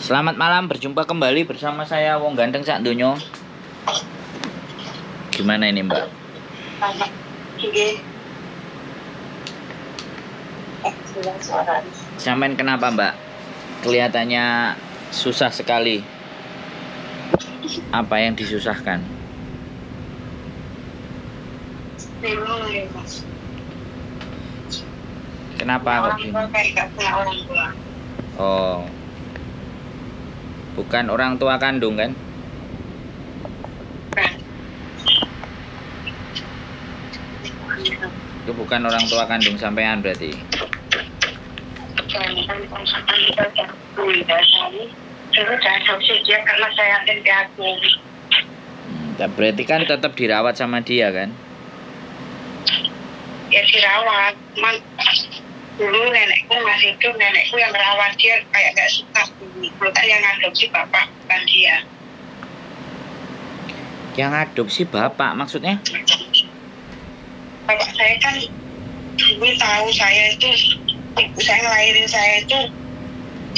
Selamat malam, berjumpa kembali bersama saya Wong Ganteng Sak Donyo. Gimana ini Mbak? Sampean kenapa Mbak? Kelihatannya susah sekali. Apa yang disusahkan? Kenapa kok bingung? Oh, bukan orang tua kandung kan? Itu bukan orang tua kandung sampean berarti. Berarti kan tetap dirawat sama dia kan? Ya dirawat, dulu nenekku masih hidup, nenekku yang merawat dia kayak gak suka bukan yang ngadopsi bapak, bukan dia. Yang adopsi bapak maksudnya? Bapak saya kan dulu tahu saya itu, ibu saya ngelahirin saya itu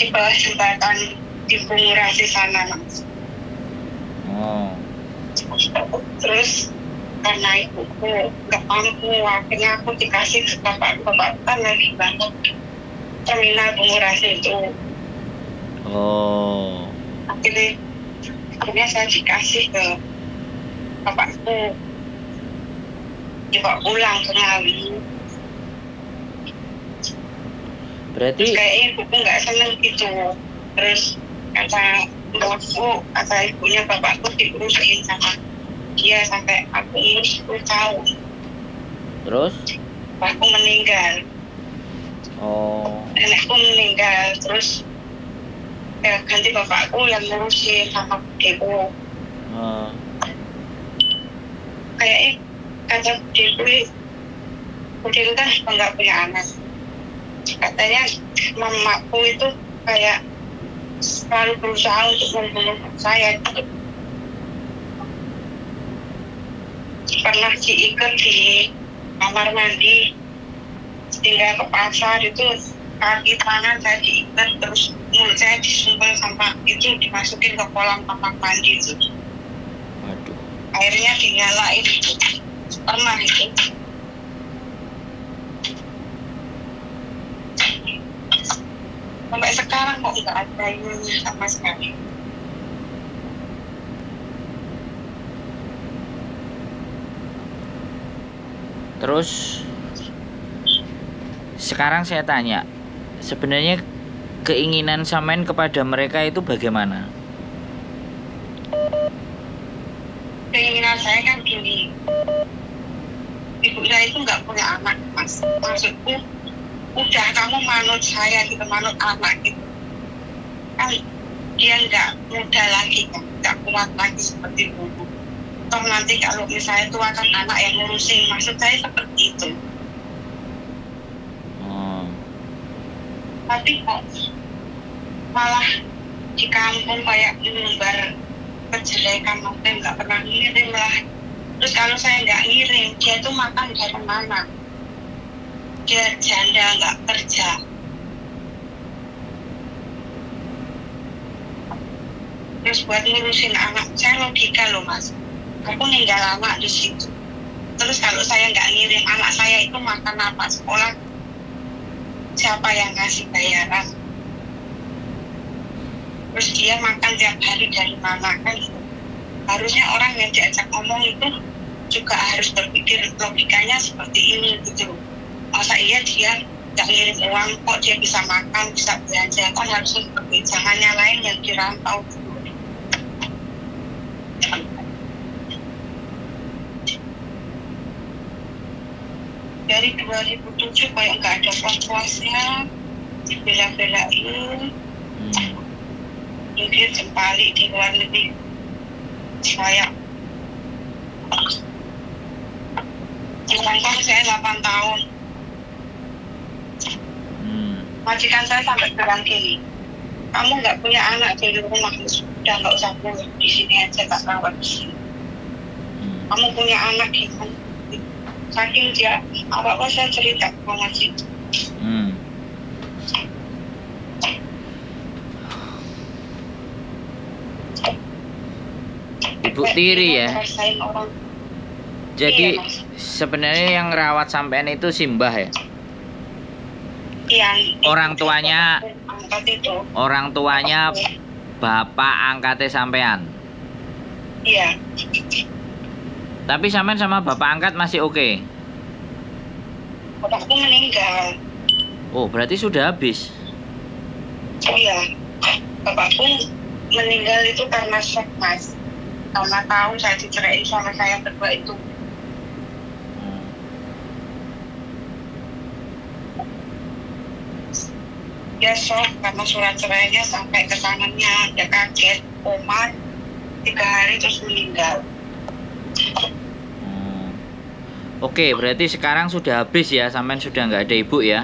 di bawah jembatan di Bungurasi sana, Mas. Oh. Terus karena ibuku nggak mampu, akhirnya aku dikasih ke bapak kan lagi bangun terminal Bungurasi itu. Oh. Akhirnya saya dikasih ke bapakku, dibawa pulang ke Ngawi. Berarti kayaknya ibuku nggak seneng gitu. Terus kata ibunya bapakku diurusin sama dia sampai aku umur 10 tahun. Terus? Bapakku meninggal. Oh. Nenekku meninggal, terus ganti bapakku yang ngurusin sama budeku. Kayaknya kata budeku kan nggak punya anak. Katanya mamaku itu kayak selalu berusaha untuk membunuh saya. Pernah diikat di kamar mandi, tinggal ke pasar itu kaki tangan saya diikat, terus mulut saya disumpel sama itu dimasukin ke kolam kamar mandi itu. Waduh. Airnya dinyalain itu. Pernah itu. Sampai sekarang kok nggak ada ini sama sekali. Terus sekarang saya tanya, sebenarnya keinginan sampean kepada mereka itu bagaimana? Keinginan saya kan gini, ibu saya itu nggak punya anak, Mas. Maksudku, udah kamu manut saya gitu, manut anak gitu. Kan dia nggak muda lagi kan, nggak kuat lagi seperti dulu. Toh nanti kalau misalnya tua kan anak yang ngurusin, maksud saya seperti itu. Tapi kok malah di kampung kayak menyebar kejelekan, maksudnya nggak pernah ngirim lah. Terus kalau saya nggak ngirim, dia tuh makan dari mana? Dia janda nggak kerja. Terus buat ngurusin anak, saya logika loh Mas. Aku ninggal anak di situ. Terus kalau saya nggak ngirim anak saya itu makan apa sekolah? Siapa yang ngasih bayaran? Terus dia makan tiap hari dari mana kan? Harusnya orang yang diajak ngomong itu juga harus berpikir logikanya seperti ini gitu. Masa iya dia nggak ngirim uang kok dia bisa makan, bisa belanja, kan harusnya seperti jangan nyalain yang dirantau gitu. Dari 2007 kayak nggak ada puas-puasnya, dibela-belain, dia kembali di luar negeri. Saya di Hongkong saya 8 tahun. Majikan saya sampai bilang gini, kamu nggak punya anak di rumah, sudah nggak usah pulang di sini aja, tak rawat di sini. Kamu punya anak gimana? Saking dia apa-apa saya cerita ke masjid. Ibu tiri ya. Ngerasain orang. Jadi Iya, Mas. sebenarnya yang rawat sampean itu simbah ya. Yang Orang tuanya, angkat itu. orang tuanya bapak angkatnya sampean. Iya. Tapi sampean sama bapak angkat masih oke. Bapakku meninggal. Oh, berarti sudah habis. Iya. Bapakku meninggal itu karena shock, Mas. Karena tahu saya diceraiin sama saya berdua itu. Dia shock karena surat cerainya sampai ke tangannya. Dia kaget, koma 3 hari terus meninggal. Oke, berarti sekarang sudah habis ya, sampean sudah nggak ada ibu ya.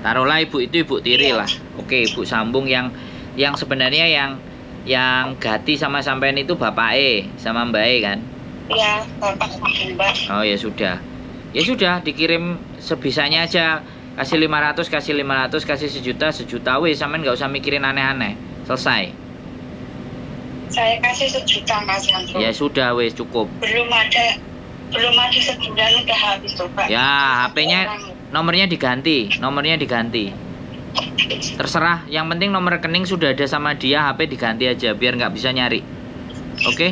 Taruhlah ibu itu ibu tiri lah. Oke, ibu sambung yang sebenarnya yang ganti sama sampean itu bapak sama mbak kan? Iya, bapak sama mbak. Oh ya sudah. Ya sudah, dikirim sebisanya aja. Kasih 500, kasih 500, kasih 1 juta wes, sampean nggak usah mikirin aneh-aneh. Selesai. Saya kasih 1 juta, Mas Andro. Ya sudah wes, cukup. Belum ada sebulan udah habis tuh, Pak. Ya, HP-nya nomornya diganti, terserah, yang penting nomor rekening sudah ada sama dia, HP diganti aja biar nggak bisa nyari. Oke?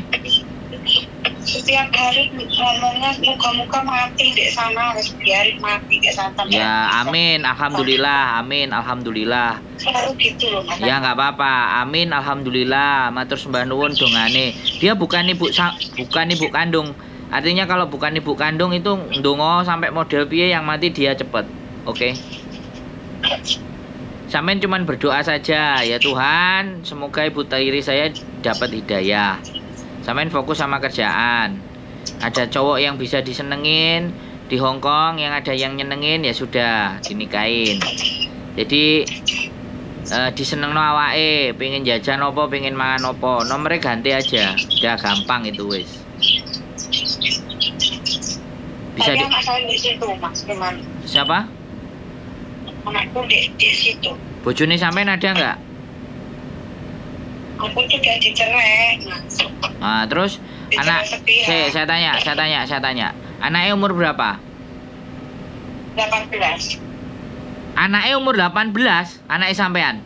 Setiap hari ngomongnya muka-muka mati di sana, harus biarin mati di sana. Ya, amin, alhamdulillah, amin, alhamdulillah. Selalu gitu loh, Mas. Ya nggak apa-apa, amin, alhamdulillah, matur sembah nuwun dongane. Dia bukan ibu kandung. Artinya kalau bukan ibu kandung itu ndonga sampai model piye yang mati dia cepet. Oke? Sampean cuman berdoa saja, ya Tuhan, semoga ibu tiri saya dapat hidayah. Sampean fokus sama kerjaan. Ada cowok yang bisa disenengin di Hong Kong, yang ada yang nyenengin ya sudah dinikahin. Jadi disenengno awake, pengen jajan opo, pengen mangan opo, nomornya ganti aja. Udah gampang itu wis. Bisa Saya masalah di situ, Mas. Gimana? Siapa? Anakku di situ. Bojone sampean ada nggak? Aku juga dicerai, Mas. Nah, terus anak saya tanya. Anaknya umur berapa? 18. Anaknya umur 18, anaknya sampean.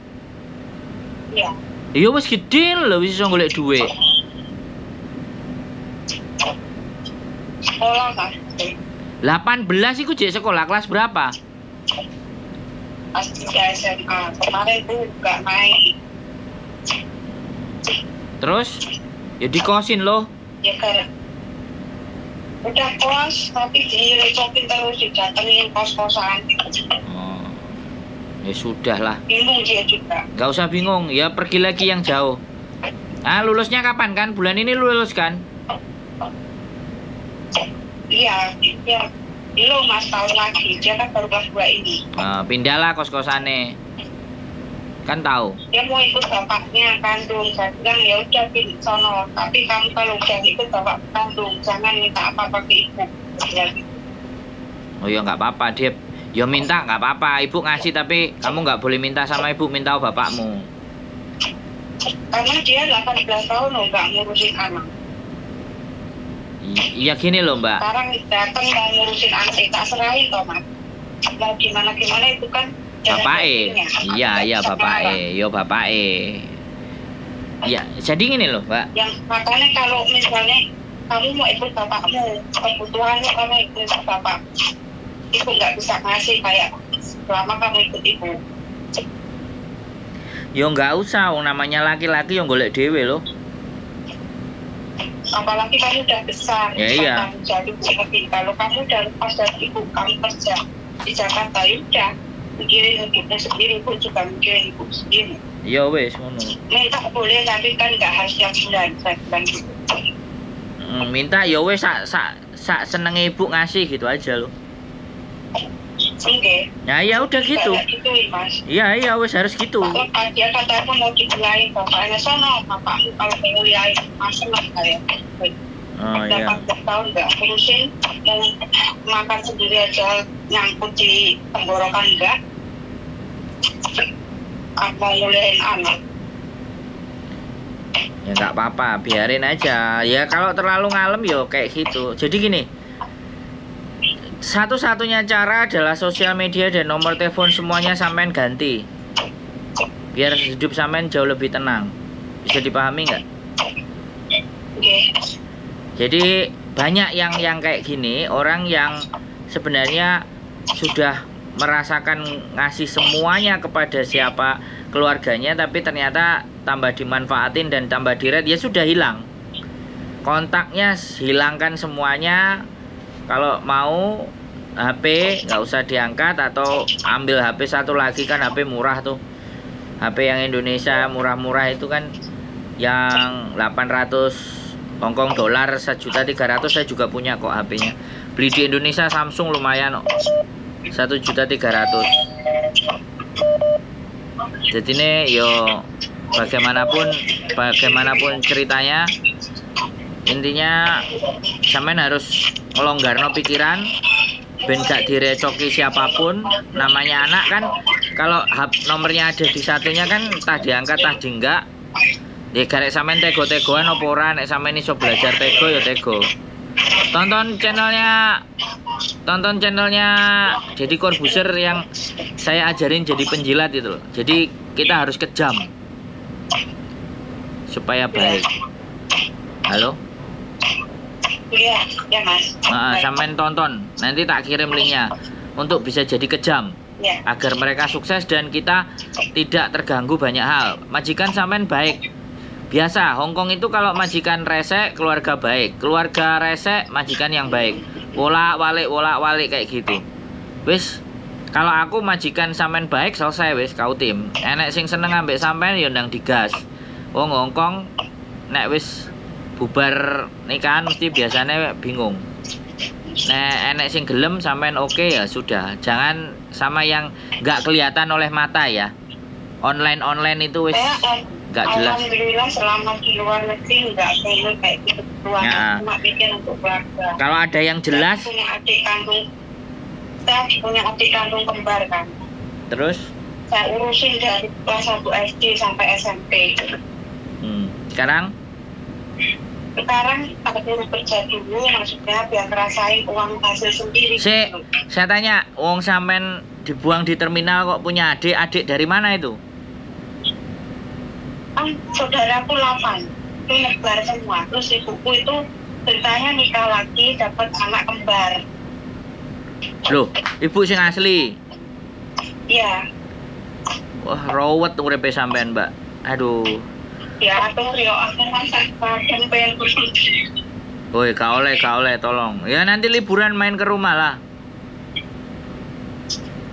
Iya. Iya wis gede lho, wis iso golek duit. Sekolah, Mas. 18 iku jek sekolah kelas berapa? Pas 3 SMA. Kemarin tuh nggak naik. Terus ya dikosin loh. Ya kan. Udah kos, tapi direcokin terus, didatengin kos-kosan. Oh. Ya sudah lah. Bingung dia juga. Gak usah bingung, ya pergi lagi yang jauh. Ah, lulusnya kapan kan? Bulan ini lulus kan? Iya, dia belum Mas, tahun lagi. Dia kan baru kelas 2 ini. Pindahlah kos-kosane. Kan tahu. Dia mau ikut bapaknya kandung. Saya bilang ya udah pilih sono. Tapi kamu kalau udah ikut bapak kandung, jangan minta apa-apa ke ibu. Ya, gitu. Oh ya nggak apa-apa, dia ya minta nggak apa-apa. Ibu ngasih tapi kamu nggak boleh minta sama ibu, minta bapakmu. Karena dia 18 tahun loh, nggak ngurusin anak. Iya gini loh mbak. Sekarang datang mau ngurusin anak, tak serahin toh Mas. Mau gimana itu kan Bapak iya bapak ya jadi gini loh mbak. Yang makanya kalau misalnya kamu mau ikut bapakmu, kebutuhannya kamu ikut bapak, ibu nggak bisa ngasih kayak selama kamu ikut ibu. Yo nggak usah, namanya laki-laki yang golek dewe loh. Apalagi kamu udah besar, ya, iya. Jadi seperti kalau kamu udah lepas dari ibu, kamu kerja di Jakarta, ya udah mikirin hidupnya sendiri, ibu juga mikirin ibu sendiri. Iya wes ngono. Minta boleh, tapi kan nggak harus yang bulan gitu. Minta ya wes sak senenge ibu ngasih gitu aja loh. Oke. Ya udah gitu. Iya wes harus gitu. Dia kata aku mau dibelain bapaknya sono, bapakmu kalau penguliahin masalah kayak. Oh iya. 18 tahun nggak urusin, mau makan sendiri aja nyangkut di tenggorokan enggak. Mau nguliahin anak. Ya nggak apa-apa, biarin aja. Ya kalau terlalu ngalem yo kayak gitu. Jadi gini, satu-satunya cara adalah sosial media dan nomor telepon semuanya sampean ganti. Biar hidup sampean jauh lebih tenang. Bisa dipahami nggak? Oke. Jadi banyak yang kayak gini, orang yang sebenarnya sudah merasakan ngasih semuanya kepada siapa keluarganya, tapi ternyata tambah dimanfaatin dan tambah direct, ya sudah hilang kontaknya, hilangkan semuanya. Kalau mau HP nggak usah diangkat, atau ambil HP satu lagi, kan HP murah tuh, HP yang Indonesia murah-murah itu kan, yang 800 Hongkong dolar, 1.300.000 saya juga punya kok HP-nya. Beli di Indonesia Samsung lumayan, 1.300.000. Jadi ini yo bagaimanapun ceritanya, intinya sampean harus ngelonggarno pikiran ben gak direcoki siapapun. Namanya anak kan, kalau nomornya ada di satunya kan tah diangkat tah enggak. Ya garek sampean tego-tegoan apa ora, nek sampean iso belajar tego ya tego. Tonton channelnya Deddy Corbuzier yang saya ajarin jadi penjilat itu loh. Jadi kita harus kejam supaya baik. Halo? Iya, ya Mas. Sampean tonton, nanti tak kirim linknya untuk bisa jadi kejam. Ya. Agar mereka sukses dan kita tidak terganggu banyak hal. Majikan sampean baik. Biasa, Hongkong itu kalau majikan rese, keluarga baik. Keluarga rese, majikan yang baik. Wolak-walik kayak gitu. Wis, kalau aku majikan sampean baik, selesai wis, kau tim. Enek sing seneng ambek sampean ya ndang digas. Wong Hongkong nek wis bubar nikahan mesti biasanya bingung. Nek enek sing gelem sampean oke, ya sudah. Jangan sama yang nggak kelihatan oleh mata ya. Online itu wis nggak jelas. Alhamdulillah selama di luar negeri nggak kayak gitu keluarga, cuma mikir untuk keluarga. Kalau ada yang jelas, saya punya adik kandung kembar kan. Terus? Saya urusin dari kelas 1 SD sampai SMP. Sekarang tak dulu kerja dulu, maksudnya biar ngerasain uang hasil sendiri. Saya tanya, wong sampean dibuang di terminal kok punya adik dari mana itu? Saudaraku 8 itu nyebar semua. Terus ibuku itu ceritanya nikah lagi, dapat anak kembar. Loh, ibu sing asli? Iya. Wah, rawat uripe sampean, Mbak. Aduh. Ya, aku masak badan pengen bersih. Woi, gak oleh, tolong. Ya nanti liburan main ke rumah lah.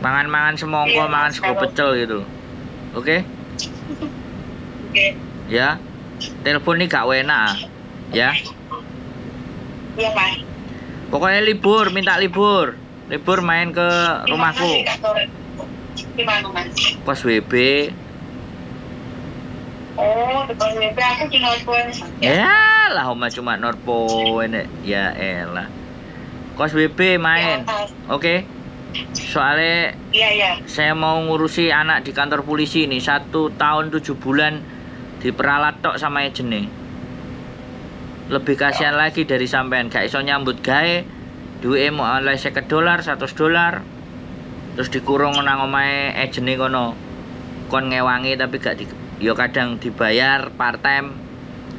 Mangan-mangan semongko, mangan sego pecel gitu. Oke? Oke. Ya. Telepon nih gak enak ya. Iya, Pak. Pokoknya minta libur. Libur main ke rumahku. Gimana, Mas? Kos WB. Oh, di kos WB aku di Norpoint. Ya lah, cuma Norpoint. Ya elah. Kos WB main. Oke. Soalnya saya mau ngurusi anak di kantor polisi ini 1 tahun 7 bulan diperalat tok sama ejene. Lebih kasihan lagi dari sampean, gak iso nyambut gawe, duwe mau oleh $50, $100, terus dikurung nang omahe ejene kono. Kon ngewangi tapi gak yo kadang dibayar part time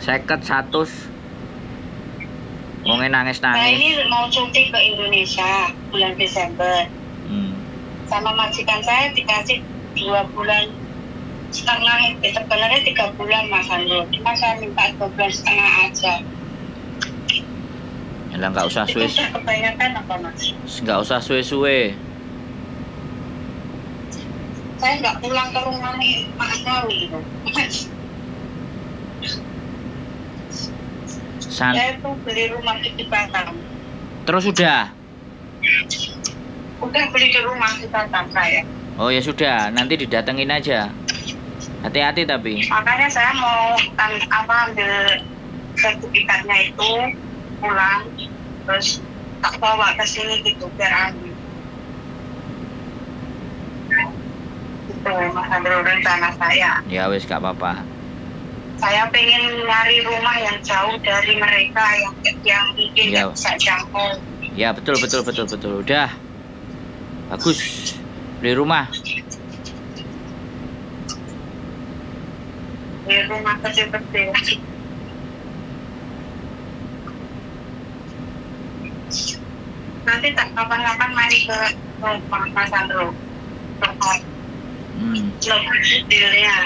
50, 100. Wong nangis. Nah, ini mau cuti ke Indonesia bulan Desember. Sama majikan saya dikasih 2 bulan setengah, sebenarnya 3 bulan Mas Andro. Cuma saya minta 2 bulan setengah aja. Yalah, nggak usah suwe. Kebanyakan apa Mas? Nggak usah suwe-suwe. Saya nggak pulang ke rumah nih Mas Andro gitu. Saya tuh beli rumah di Batam. Terus udah beli di rumah di Batam saya. Oh ya sudah, nanti didatengin aja. Hati-hati tapi. Makanya saya mau ambil sertifikatnya itu pulang, terus tak bawa ke sini gitu biar ambil. Itu Mas Andro rencana saya. Ya wis gak apa-apa. Saya pengen nyari rumah yang jauh dari mereka yang mungkin Ya. nggak bisa jangkau. Ya, betul. Udah. Bagus. Beli rumah. Di rumah kecil-kecil. Nanti tak kapan-kapan main ke rumah Mas Andro. Tempat lebih detailnya.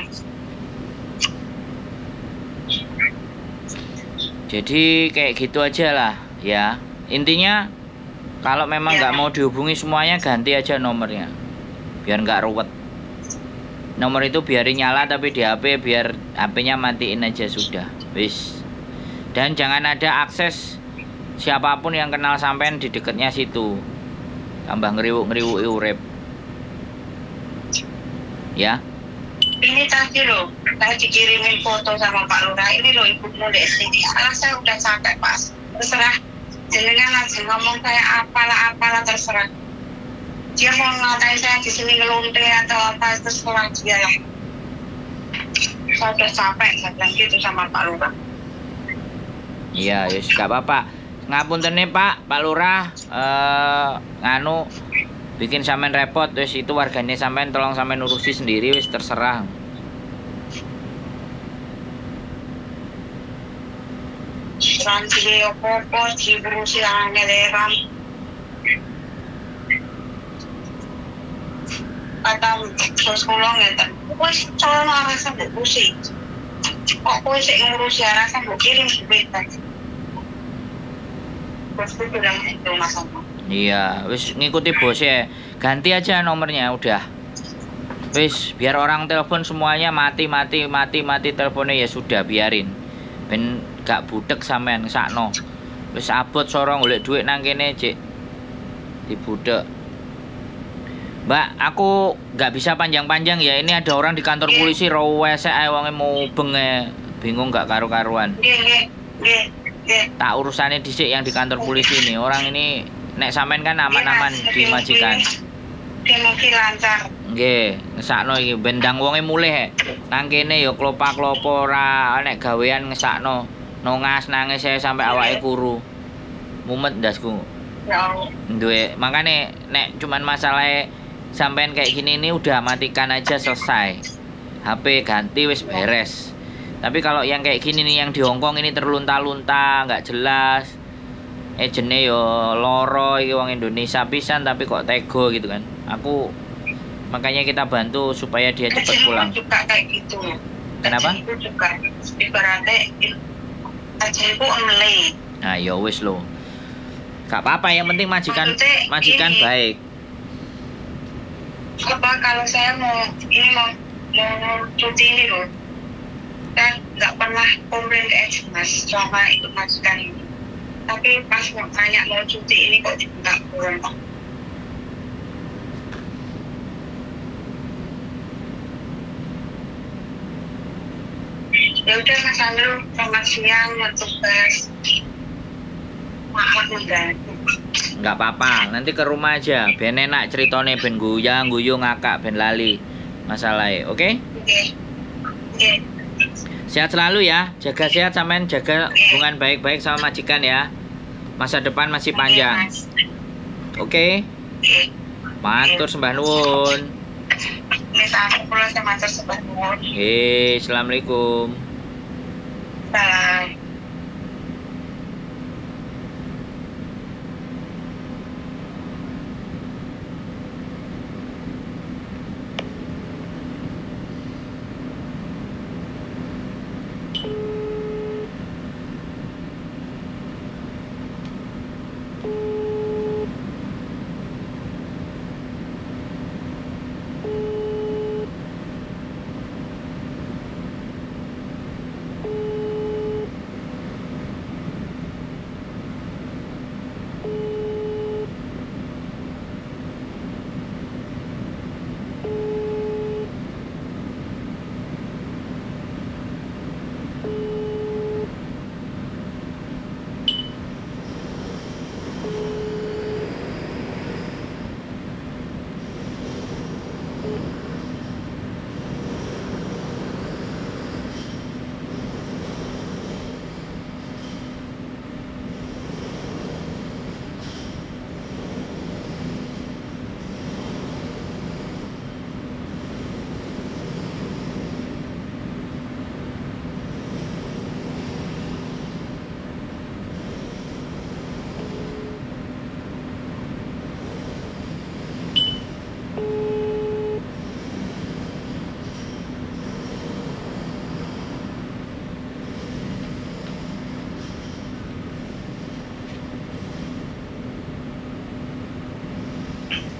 Jadi kayak gitu aja lah ya. Intinya kalau memang nggak mau dihubungi semuanya, ganti aja nomornya biar nggak ruwet. Nomor itu biarin nyala, tapi di HP biar HP-nya matiin aja sudah. Wis. Dan jangan ada akses siapapun yang kenal sampean di dekatnya situ. Tambah ngeriwuk urip. Ya. Ini tadi loh, saya dikirimin foto sama Pak Lurah. Ini loh ibumu di sini. Alah, saya udah capek Mas. Terserah jenengan aja ngomong saya apalah terserah. Dia mau ngatain saya di sini ngelunte atau apa, terserah dia lah. Saya udah capek, saya bilang gitu sama Pak Lurah. Iya, ya gak apa-apa. Ngapunten nih Pak Lurah, nganu bikin sampean repot, wis itu warganya sampean tolong sampean urusi sendiri, wis terserah. Ranti opo-opo diurusi angeleran. Kata bos kula ngeten, wis calon arasan mbok urusi. Kok kowe sik ngurusi arasan mbok kirim duit ta. Bosku bilang itu Mas Andro. Iya, wis ngikuti bos ya. Ganti aja nomornya udah. Wis, biar orang telepon semuanya mati teleponnya ya sudah, biarin. Ben gak budek sampean ngesakno. Wis abot sorong golek duit nang kene, Cik. Dibudek. Mbak, aku gak bisa panjang-panjang ya. Ini ada orang di kantor polisi rewesek ae wonge mubeng bingung gak karu-karuan. Nggih. Tak urusannya dhisik yang di kantor polisi ini. Orang ini nek sampean kan aman-aman di majikan. Mugi lancar. Nggih, ngesakno iki bendang wonge mulih. Nang kene ya klopak-klopo ora nek gawean ngesakno. Nongas nangis saya sampai awake kuru. Mumet ndasku. Ya Allah. Duwe, makane nek cuman masalah sampean kayak gini ini udah matikan aja selesai. HP ganti wis beres. Tapi kalau yang kayak gini nih yang di Hongkong ini terlunta-lunta, nggak jelas. Ejene yo loro iki wong Indonesia pisan tapi kok tego gitu kan. Aku makanya kita bantu supaya dia cepat pulang. Juga kayak gitu. Kenapa? Itu juga ibaratnya ajaku emle. Nah, ya wis lo. Gak apa-apa, yang penting majikan ini, baik. Apa kalau saya mau cuti ini loh, kan nggak pernah komplain ke Mas selama itu majikan ini. Tapi pas mau tanya mau cuti ini kok nggak pulang. Ya udah Mas Andro, selamat siang, tugas. Maaf mengganggu. Nggak apa-apa, nanti ke rumah aja. Ben enak ceritone, ben guyu ngakak, ben lali masalahnya, oke? Oke. Sehat selalu ya, jaga sehat sampean, jaga hubungan baik-baik sama majikan ya. Masa depan masih panjang. Oke? Matur sembah nuwun. Assalamualaikum. Salam.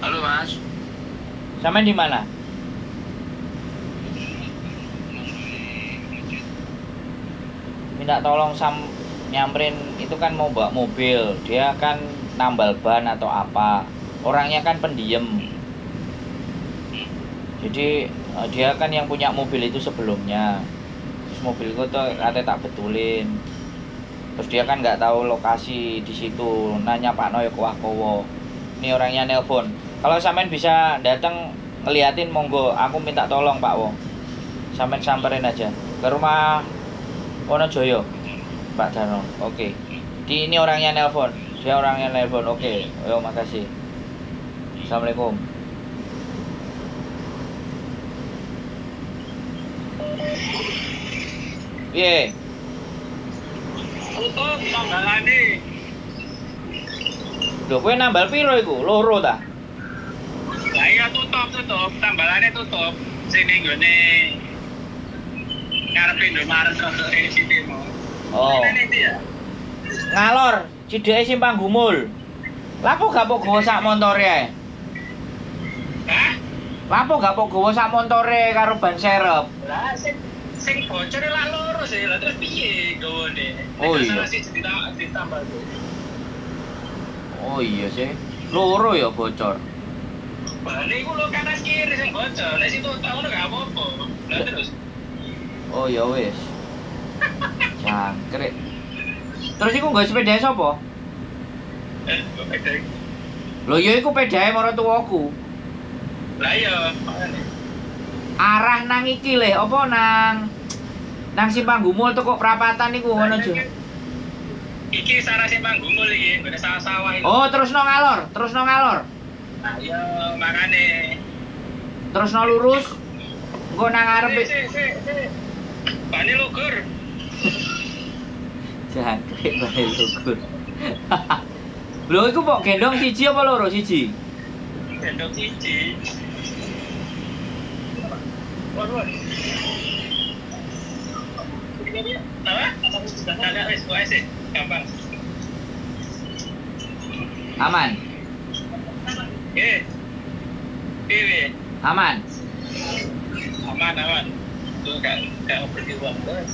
Halo Mas. Sampean di mana? Minta tolong nyamperin itu kan mau bawa mobil, dia kan nambal ban atau apa. Orangnya kan pendiam. Jadi dia kan yang punya mobil itu sebelumnya. Terus mobilku tuh katanya tak betulin. Terus dia kan nggak tahu lokasi di situ. Nanya Pak Noyo Kowo. Ini orangnya nelpon. Kalau sampean bisa datang ngeliatin monggo, aku minta tolong Pak Wo. Sampean samperin aja ke rumah Wonojoyo, Pak Dano. Oke. Ini orangnya nelpon. Dia orangnya nelpon. Oke. Yo, makasih. Assalamualaikum. Piye? Tutup tambalane. Lho, kowe nambal piro iku? Loro ta? Lah iya tutup, tambalane tutup. Sini nggone ngarepe Indomaret untuk sini mau. Oh. Ini dia. Ngalor, cideke Simpang Gumul. Lapo gak pogo sak montore ae? Hah? Lapo gak pogo sak montore karo ban serep? Lah sing bocor lah loro sih. Lah terus piye gawone? Oh iya. Ditambah. Oh iya sih. Loro ya bocor. Bane iku lho kanan kiri sing bocor. Lah situ tahu gak apa-apa. Lah terus. Oh ya wis. Jangkrik. Terus iku nggo sepeda sapa? Beda. Lho ya iku pedae maratuwaku. Lah iya. Arah nang iki le, apa nang Simpang Gumul teko prapatan niku ngono aja. Iki sarah Simpang Gumul iki, ngene sawah-sawah iki. Oh, terusno ngalor. Nah, iya makane. Terusno lurus. Engko nang arep. Sik. Bane lugur. Jangkrik bae lugur. Lho iku kok gendong siji apa loro siji? Gendong siji. Waduh. Apa? Ada wis sih. Gampang. Aman. Piye? Aman. Aman. Tuh kayak pergi uang bos.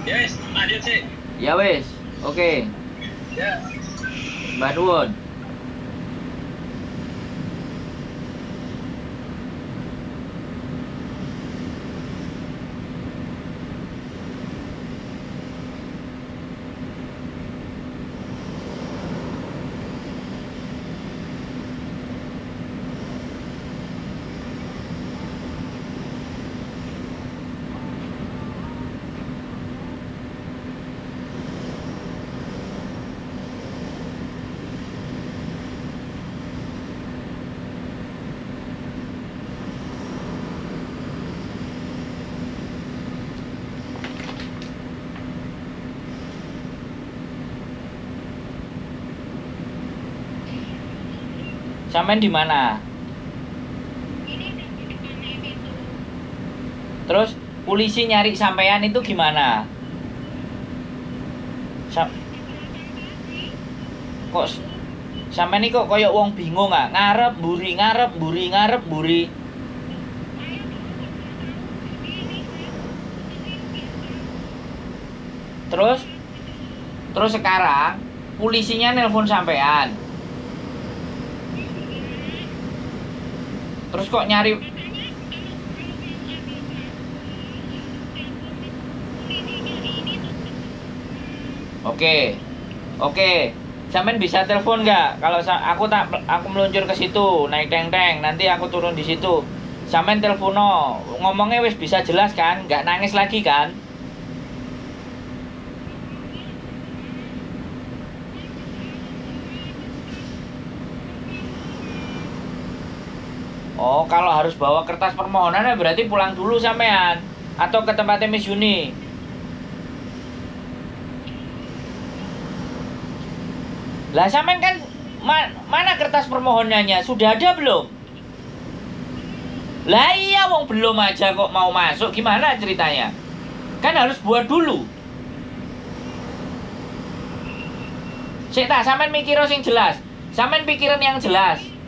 Yes, lanjut sih. Ya wis. Oke. Ya. Mbak nuwun. Sampean di mana? Terus polisi nyari sampean itu gimana? Kok sampean iki kok koyo wong bingung ah? Ngarep mburi. Terus sekarang polisinya nelpon sampean. Terus kok nyari? Oke. Sampean bisa telepon nggak? Kalau aku meluncur ke situ, naik teng-teng, nanti aku turun di situ. Sampean telepono, ngomongnya wis bisa jelas kan? Nggak nangis lagi kan? Oh, kalau harus bawa kertas permohonan ya berarti pulang dulu sampean atau ke tempatnya Miss Yuni. Lah sampean kan mana kertas permohonannya? Sudah ada belum? Lah iya wong belum aja kok mau masuk, gimana ceritanya? Kan harus buat dulu. Sik ta sampean mikir sing jelas. Sampean pikiran yang jelas.